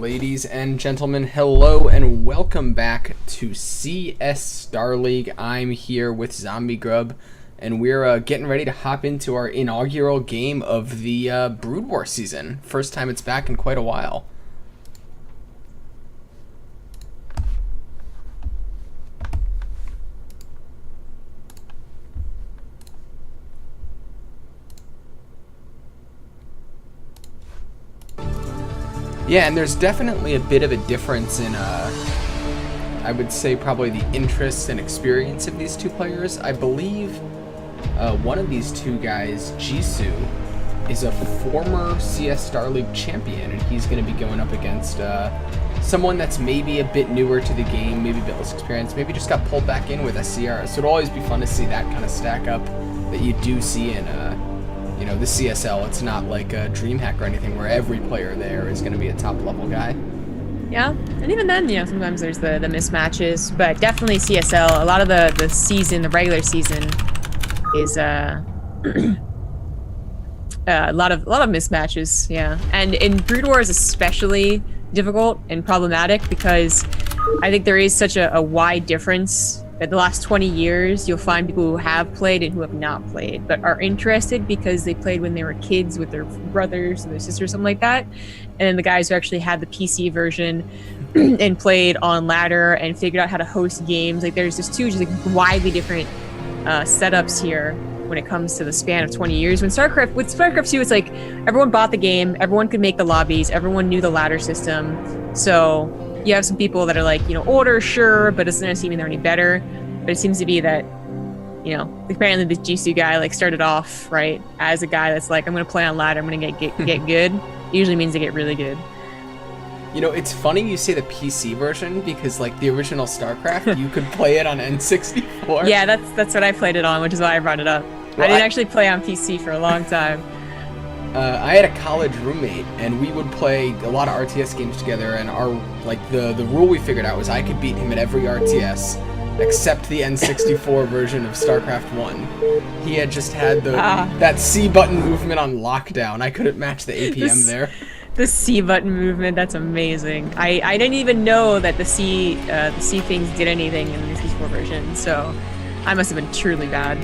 Ladies and gentlemen, hello and welcome back to CS Star League. I'm here with Zombie Grub, and we're getting ready to hop into our inaugural game of the Brood War season. First time it's back in quite a while. Yeah, and there's definitely a bit of a difference in, I would say probably the interest and experience of these two players. I believe one of these two guys, Jisoo, is a former CS Star League champion, and he's going to be going up against someone that's maybe a bit newer to the game, maybe a bit less experienced, maybe just got pulled back in with SCR. So it'll always be fun to see that kind of stack up that you do see in the CSL. It's not like a DreamHack or anything where every player there is going to be a top level guy. Yeah, and even then, sometimes there's the mismatches, but definitely CSL, a lot of the season, the regular season, is a lot of mismatches, yeah. And in Brood War is especially difficult and problematic because I think there is such a wide difference. That the last 20 years, you'll find people who have played and who have not played, but are interested because they played when they were kids with their brothers and their sisters, something like that. And then the guys who actually had the PC version and played on ladder and figured out how to host games. Like there's just two widely different setups here when it comes to the span of 20 years. With StarCraft 2, it's like everyone bought the game, everyone could make the lobbies, everyone knew the ladder system. So you have some people that are like, older, sure, but it's not seeming they're any better. But it seems to be that, apparently the Jisoo guy started off right as a guy that's like, I'm gonna play on ladder, I'm gonna get good. It usually means they get really good. It's funny you say the PC version because the original StarCraft, you could play it on N64. Yeah, that's what I played it on, which is why I brought it up. Well, I didn't actually play on PC for a long time. I had a college roommate, and we would play a lot of RTS games together, and the rule we figured out was I could beat him at every RTS except the N64 version of StarCraft 1. He had just had that C button movement on lockdown. I couldn't match the APM there. The C button movement, that's amazing. I didn't even know that the C things did anything in the N64 version, so I must have been truly bad.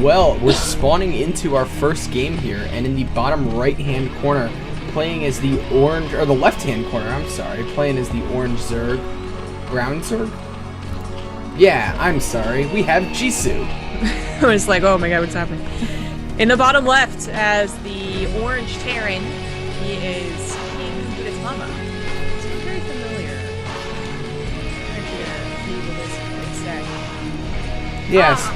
Well, we're spawning into our first game here, and in the bottom right-hand corner, playing as the orange, or the left-hand corner, I'm sorry, playing as the orange Zerg, brown Zerg? Yeah, I'm sorry, we have Jisoo. I was like, oh my god, what's happening? In the bottom left, as the orange Terran, he is King Gudetama. He's very familiar. Yes.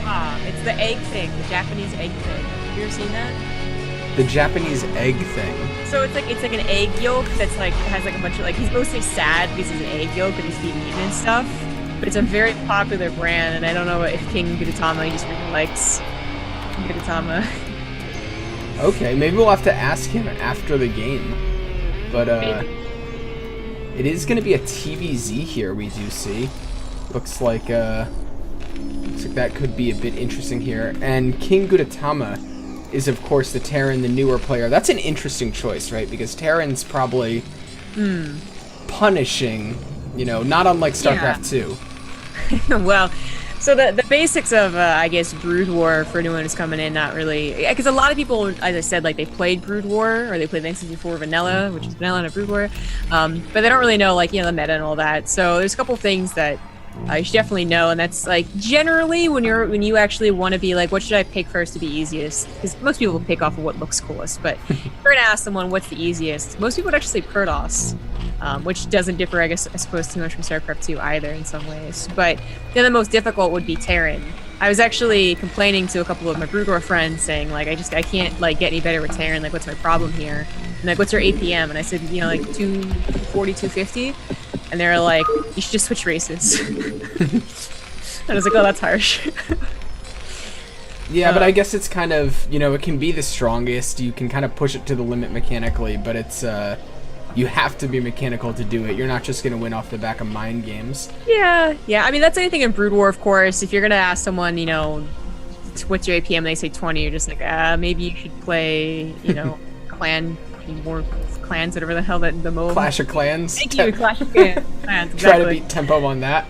It's the egg thing, the Japanese egg thing. Have you ever seen that? The Japanese egg thing. So it's like an egg yolk that's has a bunch of he's mostly sad because he's an egg yolk and he's being eaten and stuff. But it's a very popular brand, and I don't know if King Gudetama just really likes Gudetama. Okay, maybe we'll have to ask him after the game. But it is going to be a TVZ here. We do see. Looks like that could be a bit interesting here. And King Gudetama is, of course, the Terran, the newer player. That's an interesting choice, right? Because Terran's probably punishing, not unlike StarCraft 2. Well, so the basics of, I guess, Brood War for anyone who's coming in, not really... Because a lot of people, as I said, they played Brood War, or they played the N64 Vanilla, which is Vanilla and a Brood War, but they don't really know, the meta and all that. So there's a couple things that you should definitely know, and that's generally when you actually want to be what should I pick first to be easiest? Because most people will pick off of what looks coolest, but if you're gonna ask someone what's the easiest, most people would actually say Protoss, which doesn't differ, I suppose, too much from StarCraft 2 either in some ways. But then the most difficult would be Terran. I was actually complaining to a couple of my Brood War friends, saying I can't get any better with Terran. What's my problem here? And what's your APM? And I said 240, 250. And they were like, you should just switch races. And I was like, oh, that's harsh. Yeah, but I guess it's kind of, it can be the strongest. You can kind of push it to the limit mechanically, but it's, you have to be mechanical to do it. You're not just going to win off the back of mind games. Yeah. I mean, that's anything in Brood War, of course. If you're going to ask someone, what's your APM, and they say 20, you're just like, maybe you should play, clan War Clans, whatever the hell that the mode. Clash of Clans. Thank you, Clash of Clans. Exactly. Try to beat tempo on that.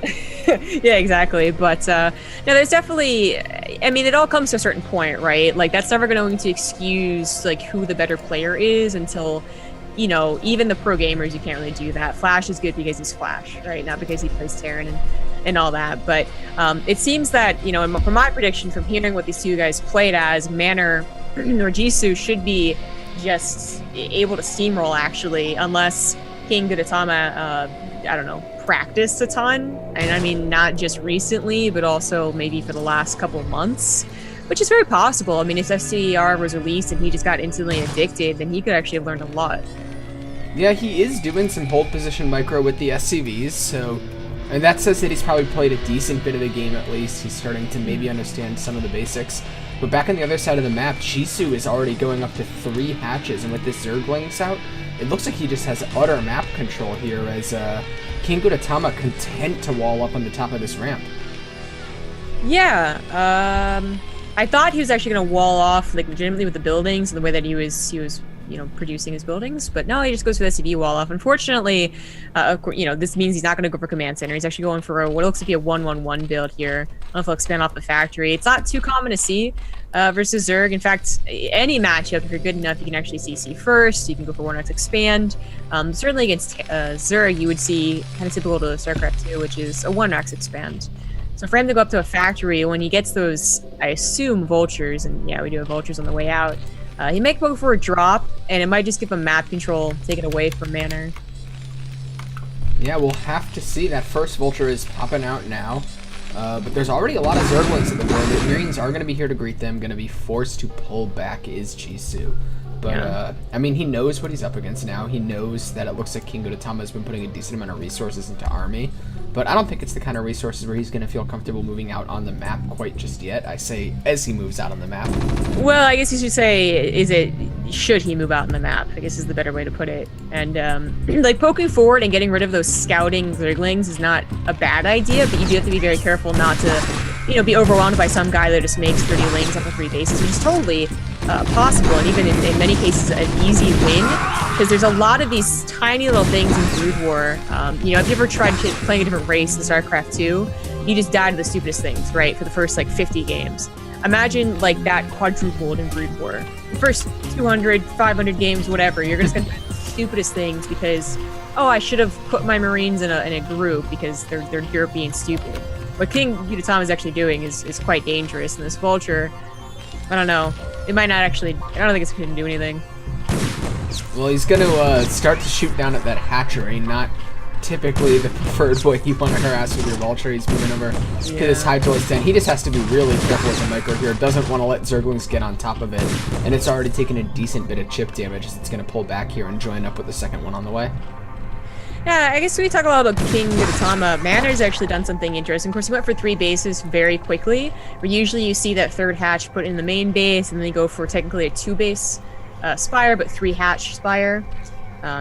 Yeah, exactly. But no, there's definitely. I mean, it all comes to a certain point, right? Like that's never going to excuse like who the better player is until, you know, even the pro gamers, you can't really do that. Flash is good because he's Flash, right? Not because he plays Terran and all that. But it seems that, you know, from my prediction, from hearing what these two guys played as, Manor or Jisoo should be just able to steamroll, actually, unless King Gudetama, I don't know, practiced a ton. And I mean, not just recently, but also maybe for the last couple of months, which is very possible. I mean, if SCR was released and he just got instantly addicted, then he could actually have learned a lot. Yeah, he is doing some hold position micro with the SCVs, so... And that says that he's probably played a decent bit of the game at least. He's starting to maybe understand some of the basics. But back on the other side of the map, Jisoo is already going up to 3 hatches, and with this Zerglings out, it looks like he just has utter map control here as King Gudetama content to wall up on the top of this ramp. Yeah, I thought he was actually going to wall off like legitimately with the buildings and the way that he was you know, producing his buildings, but no, he just goes for the SCV wall off. Unfortunately, you know, this means he's not going to go for command center. He's actually going for what looks to be a 1-1-1 build here. I don't know if he'll expand off the factory. It's not too common to see versus Zerg. In fact, any matchup, if you're good enough, you can actually CC first. You can go for 1x expand. Certainly against Zerg, you would see kind of typical to StarCraft 2, which is a 1x expand. So for him to go up to a factory, when he gets those, I assume, vultures, and yeah, we do have vultures on the way out, he might go for a drop, and it might just give him map control, take it away from Manor. Yeah, we'll have to see. That first vulture is popping out now. But there's already a lot of Zerglings at the door. The Marines are going to be here to greet them. Going to be forced to pull back is Jisoo. But, Yeah. I mean, he knows what he's up against now. He knows that it looks like King Gudetama has been putting a decent amount of resources into army. But I don't think it's the kind of resources where he's going to feel comfortable moving out on the map quite just yet. I say as he moves out on the map. Well, I guess you should say, should he move out on the map, I guess is the better way to put it. And, like, poking forward and getting rid of those scouting Zerglings is not a bad idea, but you do have to be very careful not to, you know, be overwhelmed by some guy that just makes 30 lanes up of 3 bases, which is totally possible, and even in many cases an easy win, because there's a lot of these tiny little things in Brood War. You know, if you ever tried playing a different race in StarCraft 2, you just die to the stupidest things, right, for the first, like, 50 games. Imagine, like, that quadrupled in Brood War. The first 200, 500 games, whatever, you're just gonna do the stupidest things because, oh, I should have put my Marines in a group because they're here being stupid. What King Gudetama is actually doing is quite dangerous, and this Vulture, I don't know. It might not actually... I don't think it's going to do anything. Well, he's going to start to shoot down at that hatchery, not typically the preferred way you want to harass with your Vulture. He's moving over to this Hydralisk Den. He just has to be really careful with the micro here. Doesn't want to let Zerglings get on top of it. And it's already taken a decent bit of chip damage. It's going to pull back here and join up with the second one on the way. Yeah, I guess we talk a lot about King Gudetama. Manor's actually done something interesting. Of course, he went for 3 bases very quickly, where usually you see that third hatch put in the main base, and then they go for technically a 2-base spire, but 3-hatch spire.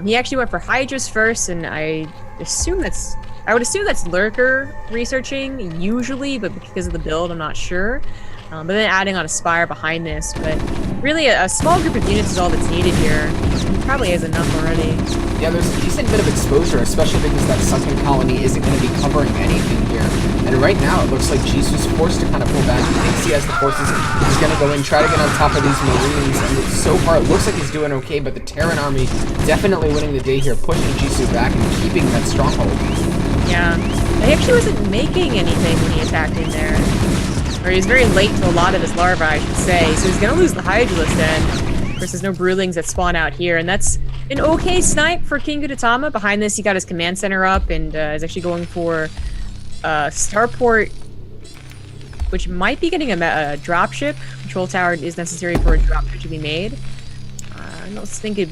He actually went for Hydras first, and I would assume that's Lurker researching, usually, but because of the build, I'm not sure. But then adding on a spire behind this, but really a small group of units is all that's needed here. He probably has enough already. Yeah, there's a decent bit of exposure, especially because that sunken colony isn't going to be covering anything here. And right now, it looks like Jisoo's forced to kind of pull back. He thinks he has the forces. He's going to go in, try to get on top of these Marines. And so far, it looks like he's doing okay, but the Terran army definitely winning the day here, pushing Jisoo back and keeping that stronghold. Yeah, he actually wasn't making anything when he attacked in there. Or he was very late to a lot of his larvae, I should say. So he's going to lose the Hydralisk then. Of course, there's no Broodlings that spawn out here, and that's an okay snipe for King Gudetama. Behind this, he got his command center up and is actually going for Starport, which might be getting a dropship. Control tower is necessary for a dropship to be made. I don't think it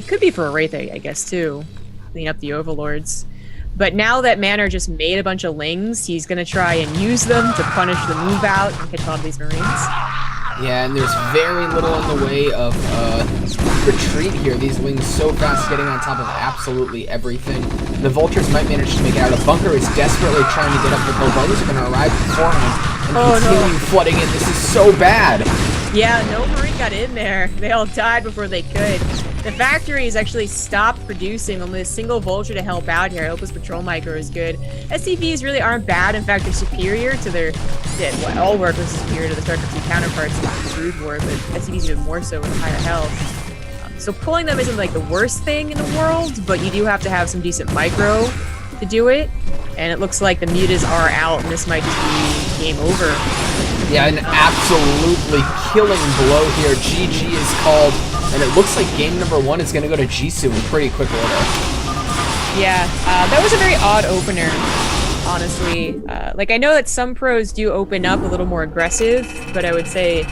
could be for a Wraith, I guess, too. Clean up the Overlords. But now that Manor just made a bunch of Lings, he's going to try and use them to punish the move out and catch all of these Marines. Yeah, and there's very little in the way of retreat here. These Lings so fast getting on top of absolutely everything. The Vultures might manage to make it out. A bunker is desperately trying to get up, but the Lings are going to arrive beforehand and continue flooding in. This is so bad. Yeah, no Marine got in there. They all died before they could. The factory has actually stopped producing only a single vulture to help out here. Opus Patrol Micro is good. SCVs really aren't bad. In fact, they're superior to their... all workers are superior to the StarCraft 2 counterparts in the Brood War, but SCVs even more so with higher health. So pulling them isn't like the worst thing in the world, but you do have to have some decent micro to do it. And it looks like the mutas are out, and this might just be game over. Yeah, an absolutely killing blow here. GG is called, and it looks like game number 1 is going to go to Jisoo in pretty quick order. Yeah, that was a very odd opener, honestly. Like, I know that some pros do open up a little more aggressive, but I would say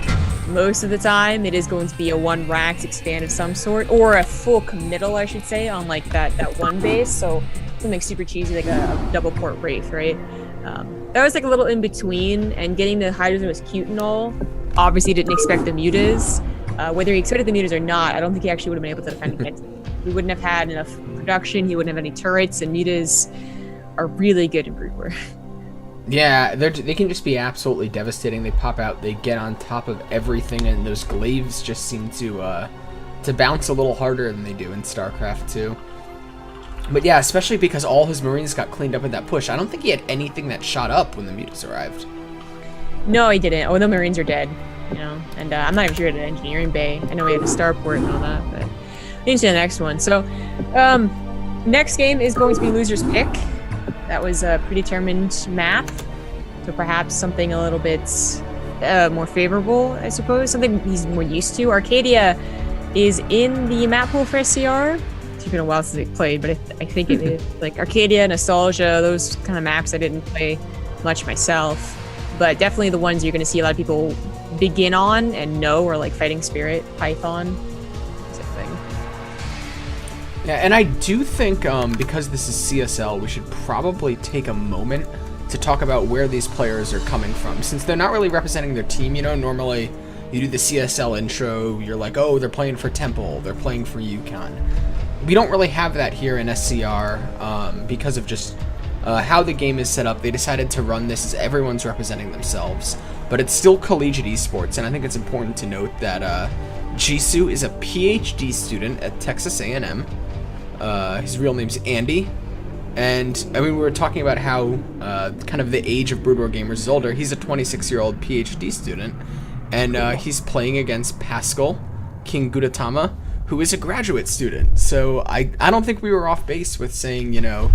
most of the time it is going to be a one Rax expand of some sort, or a full committal, I should say, on like that one base. So something super cheesy like a double port Wraith, right? That was like a little in between, and getting the Hydrogen was cute and all. Obviously didn't expect the mutas. Whether he expected the mutas or not, I don't think he actually would have been able to defend against it. He wouldn't have had enough production, he wouldn't have any turrets, and mutas are really good in Brood War. Yeah, they can just be absolutely devastating. They pop out, they get on top of everything, and those glaives just seem to bounce a little harder than they do in StarCraft 2. But yeah, especially because all his Marines got cleaned up in that push. I don't think he had anything that shot up when the mutas arrived. No, he didn't. Oh, the Marines are dead, you know. And I'm not even sure at an engineering bay. I know we had a starport and all that, but into the next one. So, next game is going to be Loser's Pick. That was a predetermined map, so perhaps something a little bit more favorable, I suppose. Something he's more used to. Arcadia is in the map pool for SCR. It's been a while since they played, but I think it is. Like Arcadia, Nostalgia, those kind of maps I didn't play much myself. But definitely the ones you're going to see a lot of people begin on and know are like Fighting Spirit, Python, type thing. Yeah, and I do think because this is CSL, we should probably take a moment to talk about where these players are coming from. Since they're not really representing their team, you know, normally you do the CSL intro, you're like, oh, they're playing for Temple, they're playing for UConn. We don't really have that here in SCR because of just how the game is set up. They decided to run this as everyone's representing themselves, but it's still collegiate esports, and I think it's important to note that Jisoo is a PhD student at Texas A&M. His real name's Andy, and I mean, we were talking about how kind of the age of Brood War gamers is older. He's a 26-year-old PhD student, and he's playing against Pascal King Gudetama, who is a graduate student. So I don't think we were off base with saying, you know,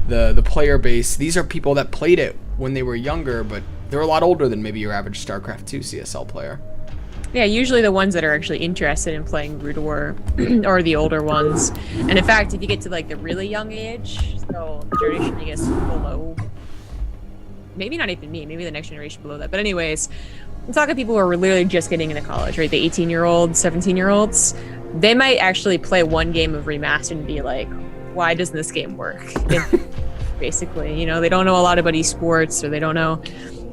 the player base, these are people that played it when they were younger, but they're a lot older than maybe your average StarCraft 2 CSL player. Yeah, usually the ones that are actually interested in playing Brood War are the older ones. And in fact, if you get to like the really young age, so the generation I guess below, maybe not even me, maybe the next generation below that. But anyways, I'm talking people who are literally just getting into college, right? The 18-year-olds, 17-year-olds. They might actually play one game of Remastered and be like, why doesn't this game work? Basically, you know, they don't know a lot about esports, or they don't know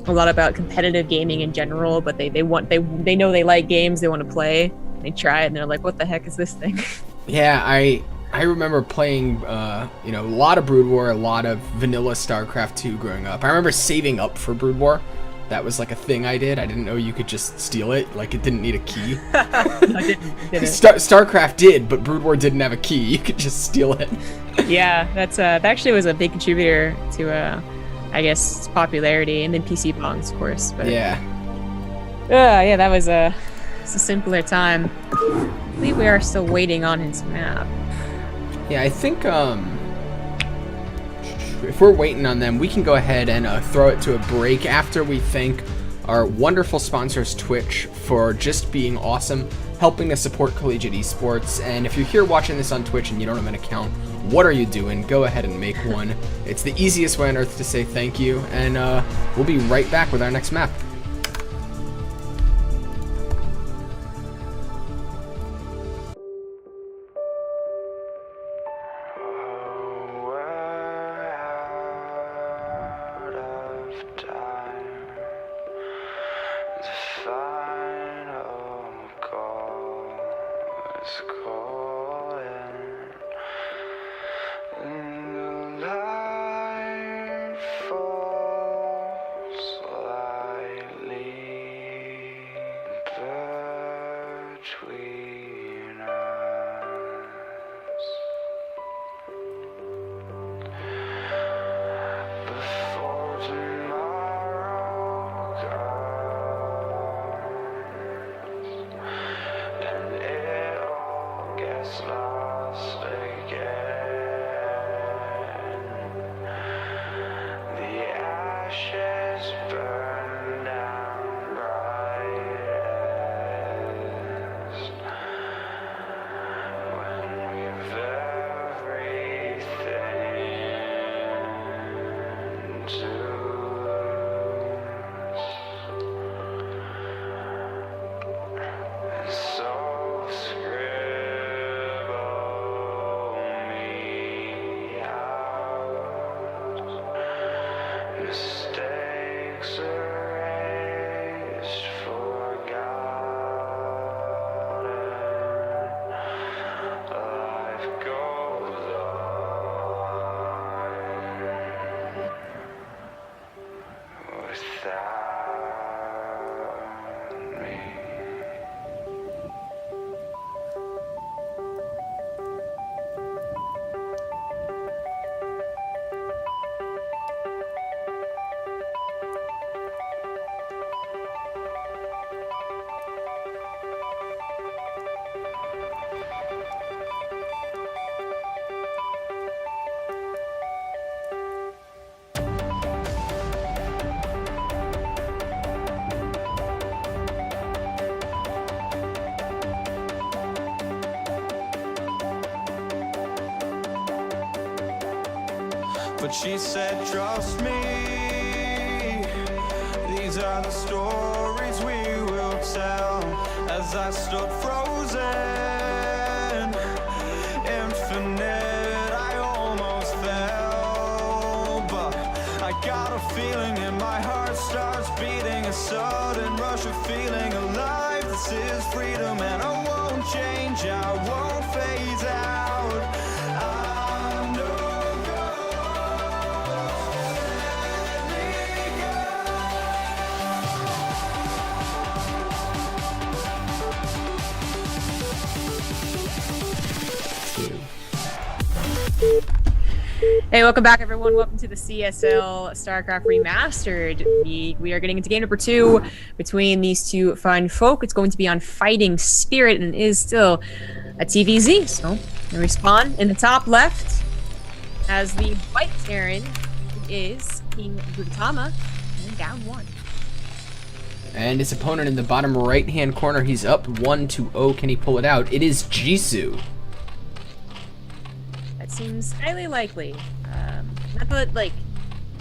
a lot about competitive gaming in general, but they know they like games, they want to play. They try it and they're like, what the heck is this thing? Yeah, I remember playing you know, a lot of Brood War, a lot of vanilla StarCraft 2 growing up. I remember saving up for Brood War. That was like a thing I did. I didn't know you could just steal it. Like, it didn't need a key. I didn't. StarCraft did, but Brood War didn't have a key. You could just steal it. Yeah, that actually was a big contributor to I guess popularity, and then PC bongs, of course. But yeah. Yeah, that was it's a simpler time. I believe we are still waiting on his map. Yeah, I think if we're waiting on them, we can go ahead and throw it to a break after we thank our wonderful sponsors, Twitch, for just being awesome, helping to support collegiate esports. And if you're here watching this on Twitch and you don't have an account, what are you doing? Go ahead and make one. It's the easiest way on earth to say thank you, and we'll be right back with our next map. Mistakes erased, forgotten. Life goes on without me. But she said, trust me, these are the stories we will tell. As I stood frozen, infinite, I almost fell. But I got a feeling and my heart starts beating, a sudden rush of feeling alive. This is freedom and I won't change, I won't phase out. I'm no Hey, welcome back, everyone. Welcome to the CSL StarCraft Remastered League. We are getting into game number 2 between these two fine folk. It's going to be on Fighting Spirit and is still a TVZ. So, we respawn in the top left as the White Terran is King Gudetama, and down 1. And his opponent in the bottom right-hand corner, he's up 1-0. Can he pull it out? It is Jisoo. That seems highly likely. Not that, like,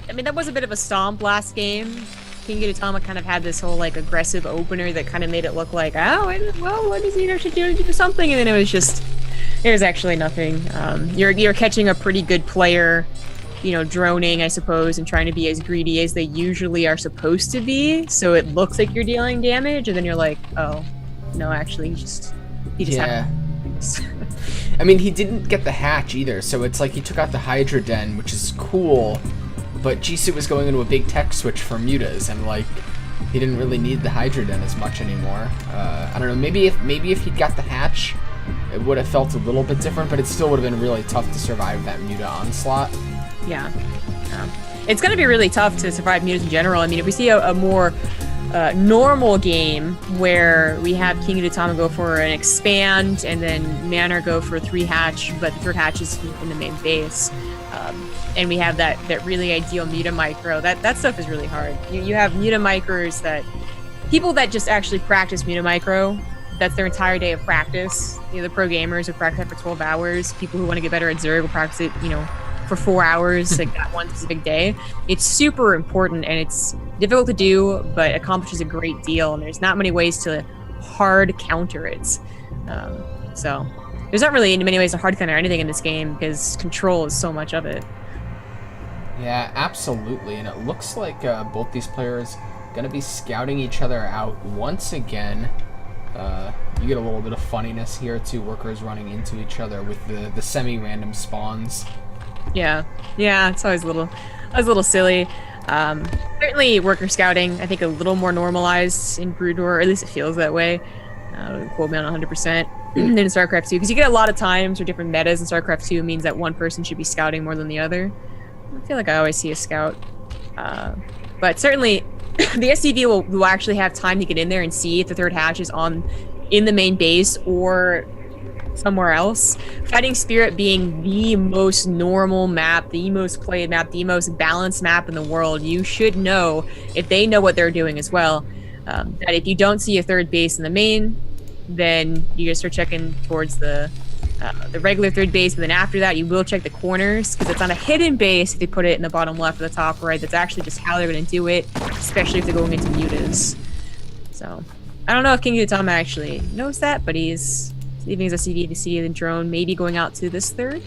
I mean, that was a bit of a stomp last game. King Gudetama kind of had this whole, like, aggressive opener that kind of made it look like, oh, well, what does he actually do to do something? And then it was just, there's actually nothing. You're catching a pretty good player, you know, droning, I suppose, and trying to be as greedy as they usually are supposed to be. So it looks like you're dealing damage, and then you're like, oh, no, actually, he just Yeah. had I mean, he didn't get the hatch either, so it's like he took out the Hydra Den, which is cool, but Jisoo was going into a big tech switch for mutas, and like, he didn't really need the Hydra Den as much anymore. I don't know, maybe if he'd got the hatch, it would have felt a little bit different, but it still would have been really tough to survive that muta onslaught. Yeah. It's going to be really tough to survive mutas in general. I mean, if we see a more normal game where we have King Gudetama go for an expand and then Manor go for a 3 hatch, but the 3rd hatch is in the main base, and we have that really ideal muta micro, that stuff is really hard. You have muta micros that people that just actually practice muta micro, that's their entire day of practice. You know, the pro gamers who practice that for 12 hours, people who want to get better at Zerg will practice it, you know, for 4 hours, like that one specific day. It's super important and it's difficult to do, but accomplishes a great deal. And there's not many ways to hard counter it. So there's not really in many ways a hard counter anything in this game because control is so much of it. Yeah, absolutely, and it looks like both these players gonna be scouting each other out once again. You get a little bit of funniness here, two workers running into each other with the semi-random spawns. Yeah, it's always a little silly. Certainly worker scouting, I think a little more normalized in Brood War, or at least it feels that way. Don't quote me on 100%. In StarCraft 2, because you get a lot of times or different metas in StarCraft 2 means that one person should be scouting more than the other. I feel like I always see a scout. But certainly, the SCV will actually have time to get in there and see if the 3rd hatch is in the main base or somewhere else. Fighting Spirit being the most normal map, the most played map, the most balanced map in the world, you should know, if they know what they're doing as well, that if you don't see a 3rd base in the main, then you just start checking towards the the regular third base, but then after that, you will check the corners because it's on a hidden base if they put it in the bottom left or the top right. That's actually just how they're going to do it, especially if they're going into mutas. So, I don't know if King Gudetama actually knows that, but he's leaving his SCV to see the drone, maybe going out to this third.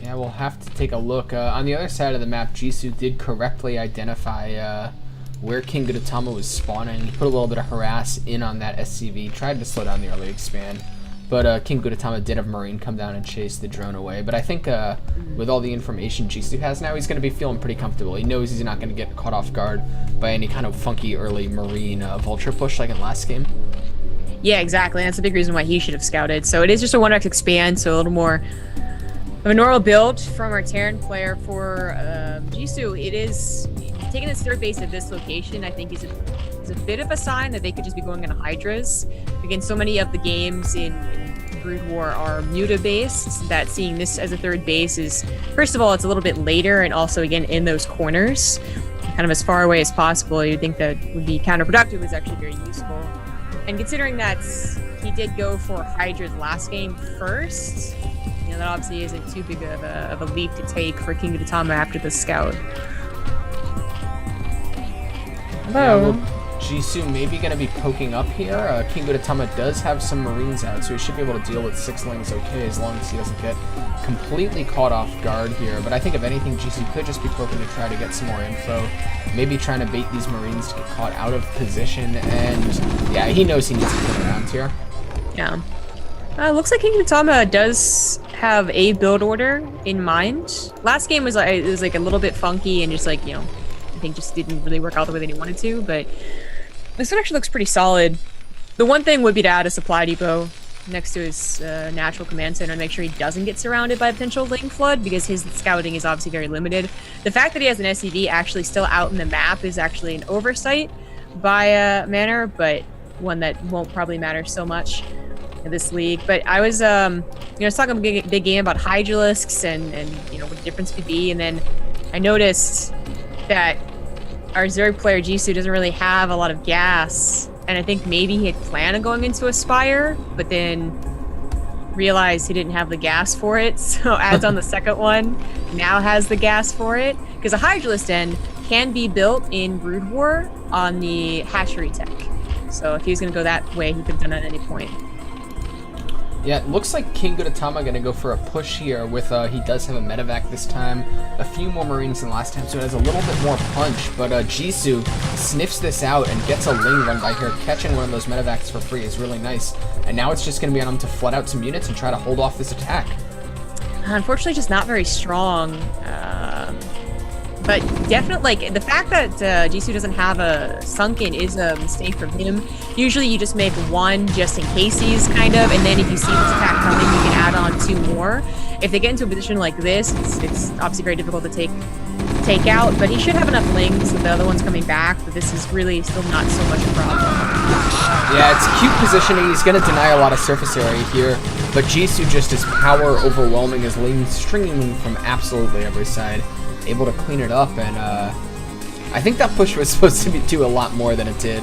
Yeah, we'll have to take a look. On the other side of the map, Jisoo did correctly identify where King Gudetama was spawning. He put a little bit of harass in on that SCV, tried to slow down the early expand. But King Gudetama did have Marine come down and chase the drone away. But I think with all the information Jisoo has now, he's going to be feeling pretty comfortable. He knows he's not going to get caught off guard by any kind of funky early Marine Vulture push like in last game. Yeah, exactly. That's a big reason why he should have scouted. So it is just a 1x expand, so a little more of a normal build from our Terran player for Jisoo. It is taking this third base at this location, I think, is a bit of a sign that they could just be going into Hydras. Again, so many of the games in Brood War are muta-based, that seeing this as a third base is, first of all, it's a little bit later, and also, again, in those corners, kind of as far away as possible. You'd think that would be counterproductive. Is actually very useful. And considering that he did go for Hydra's last game first, you know, that obviously isn't too big of a leap to take for King Gudetama after the scout. Hello. Yeah, Jisoo maybe going to be poking up here. King Gudetama does have some Marines out, so he should be able to deal with 6 lanes okay as long as he doesn't get completely caught off guard here. But I think if anything, Jisoo could just be poking to try to get some more info. Maybe trying to bait these Marines to get caught out of position. And yeah, he knows he needs to turn around here. Yeah. Looks like King Gudetama does have a build order in mind. Last game was like a little bit funky and just like, you know, I think just didn't really work out the way that he wanted to, but this one actually looks pretty solid. The one thing would be to add a supply depot next to his natural command center and make sure he doesn't get surrounded by a potential lane flood, because his scouting is obviously very limited. The fact that he has an SCV actually still out in the map is actually an oversight by Manor, but one that won't probably matter so much in this league. But I was, I was talking a big game about Hydralisks and you know what the difference could be, and then I noticed that our Zerg player Jisoo doesn't really have a lot of gas, and I think maybe he had planned on going into Aspire, but then realized he didn't have the gas for it, so adds on the second one, now has the gas for it, because a Hydralisk Den can be built in Brood War on the hatchery tech. So if he was going to go that way, he could have done it at any point. Yeah, it looks like King Gudetama going to go for a push here with, he does have a medevac this time, a few more Marines than last time, so it has a little bit more punch, but Jisoo sniffs this out and gets a lane run by here. Catching one of those medevacs for free is really nice, and now it's just going to be on him to flood out some units and try to hold off this attack. Unfortunately, just not very strong. But definitely, like, the fact that Jisoo doesn't have a sunken is a mistake from him. Usually you just make one just in case he's kind of, and then if you see this attack coming, you can add on 2 more. If they get into a position like this, it's obviously very difficult to take out, but he should have enough links with the other ones coming back, but this is really still not so much a problem. Yeah, it's cute positioning. He's going to deny a lot of surface area here, but Jisoo just is power overwhelming his lanes, stringing them from absolutely every side. Able to clean it up, and I think that push was supposed to do a lot more than it did.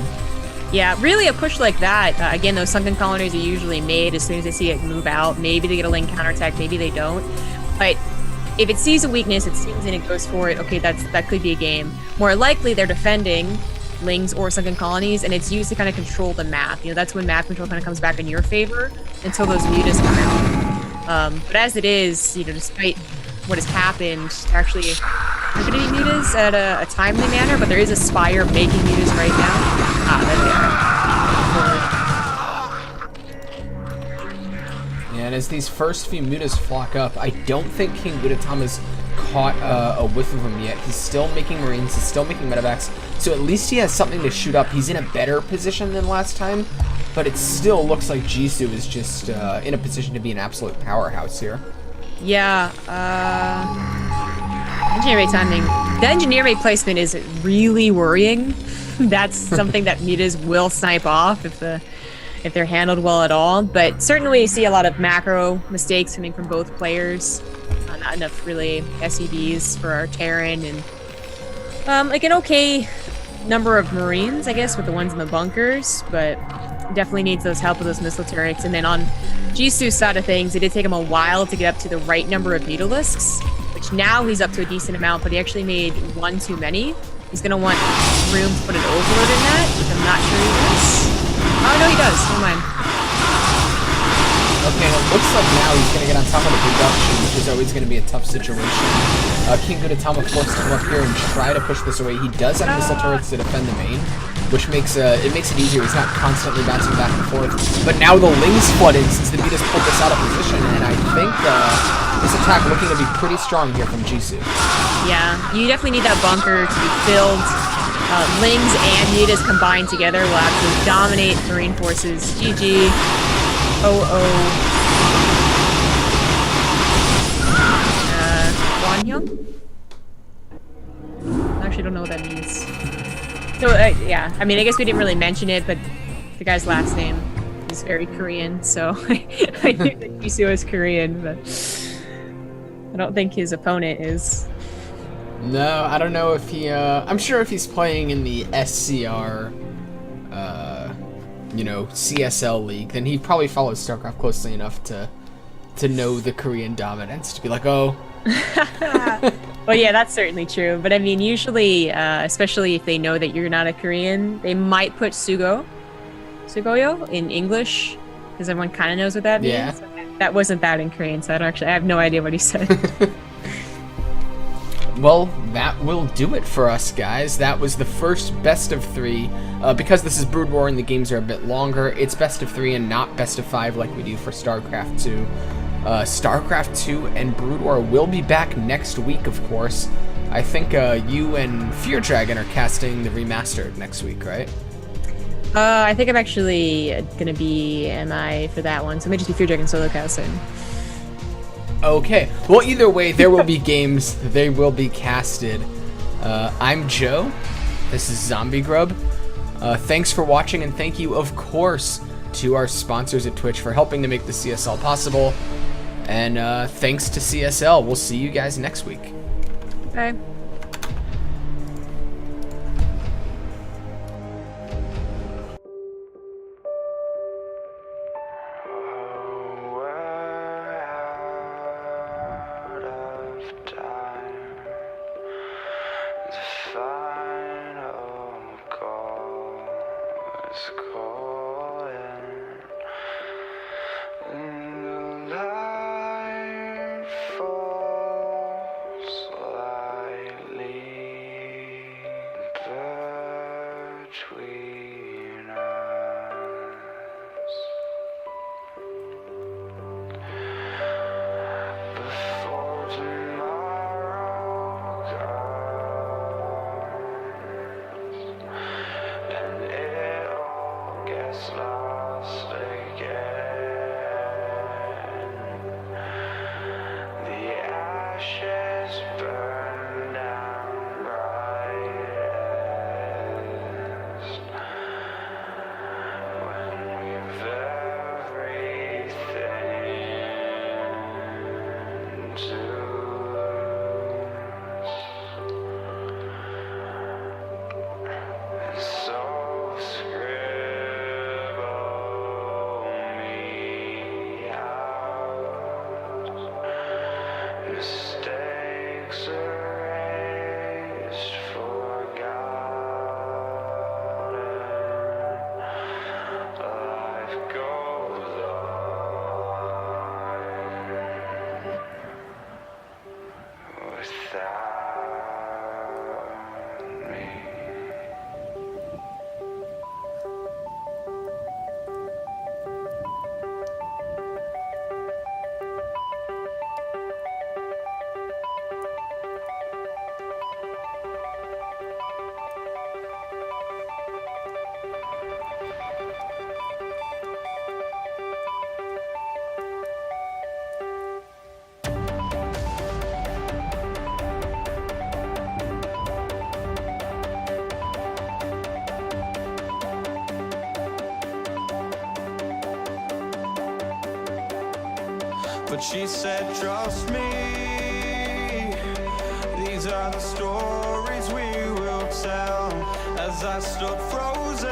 Yeah, really a push like that, again, those sunken colonies are usually made as soon as they see it move out. Maybe they get a lane counterattack, maybe they don't. But if it sees a weakness, it sees and it goes for it, okay, that could be a game. More likely, they're defending lings or sunken colonies, and it's used to kind of control the map. You know, that's when map control kind of comes back in your favor until those mutas come out. But as it is, you know, despite what has happened, actually happening mutas at a timely manner, but there is a Spire making mutas right now. Yeah, and as these first few mutas flock up, I don't think King Gudetama's caught a whiff of them yet. He's still making Marines, he's still making medevacs, so at least he has something to shoot up. He's in a better position than last time, but it still looks like Jisoo is just in a position to be an absolute powerhouse here. Yeah, engineer rate timing. The engineer rate placement is really worrying. That's something that mutas will snipe off if they're handled well at all. But certainly you see a lot of macro mistakes coming from both players. Not enough really SCVs for our Terran, and like an okay number of Marines, I guess, with the ones in the bunkers. But definitely needs those help with those missile turrets. And then on Jisoo's side of things, it did take him a while to get up to the right number of Beetalisks, which now he's up to a decent amount, but he actually made one too many. He's going to want room to put an overload in that, which I'm not sure he does. Oh, no, he does. Never mind. Okay, it looks like now he's going to get on top of the production, which is always going to be a tough situation. King Gudetama forced to come up here and try to push this away. He does have missile turrets to defend the main, which makes it easier. He's not constantly bouncing back and forth. But now the Lings flood in since the Beat has pulled this out of position, and I think this attack looking to be pretty strong here from Jisoo. Yeah, you definitely need that bunker to be filled. Lings and Midas combined together will absolutely dominate Marine forces. GG. Wanhyung? I actually don't know what that means. So, yeah, I mean, I guess we didn't really mention it, but the guy's last name is very Korean, so I knew that Jisoo is Korean, but I don't think his opponent is. No, I don't know if he, I'm sure if he's playing in the SCR, CSL league, then he probably follows StarCraft closely enough to know the Korean dominance, to be like, oh. Well, yeah, that's certainly true. But I mean, usually, especially if they know that you're not a Korean, they might put Sugoyo in English, because everyone kind of knows what that means. Yeah. That wasn't that in Korean, so I have no idea what he said. Well, that will do it for us, guys. That was the first best of 3. Because this is Brood War and the games are a bit longer, it's best of 3 and not best of 5 like we do for StarCraft 2. StarCraft 2 and Brood War will be back next week, of course. I think you and Fear Dragon are casting the remastered next week, right? I think I'm actually going to be MI for that one, so it may just be Fear Dragon solo casting. Okay, well, either way, there will be games. They will be casted. I'm Joe. This is Zombie Grub. Thanks for watching, and thank you, of course, to our sponsors at Twitch for helping to make the CSL possible. And thanks to CSL. We'll see you guys next week. Bye. Between us, before tomorrow comes, and it all gets lost again. The ashes burn down brightest when we've everything to lose. So scribble me out. Mistakes erased, forgotten. Life goes on without me. But she said, trust me, these are the stories we will tell. As I stood frozen,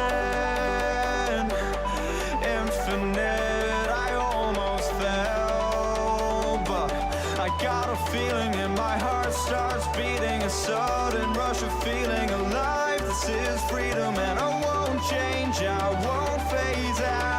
minute I almost fell, but I got a feeling and my heart starts beating, a sudden rush of feeling alive. This is freedom and I won't change, I won't phase out.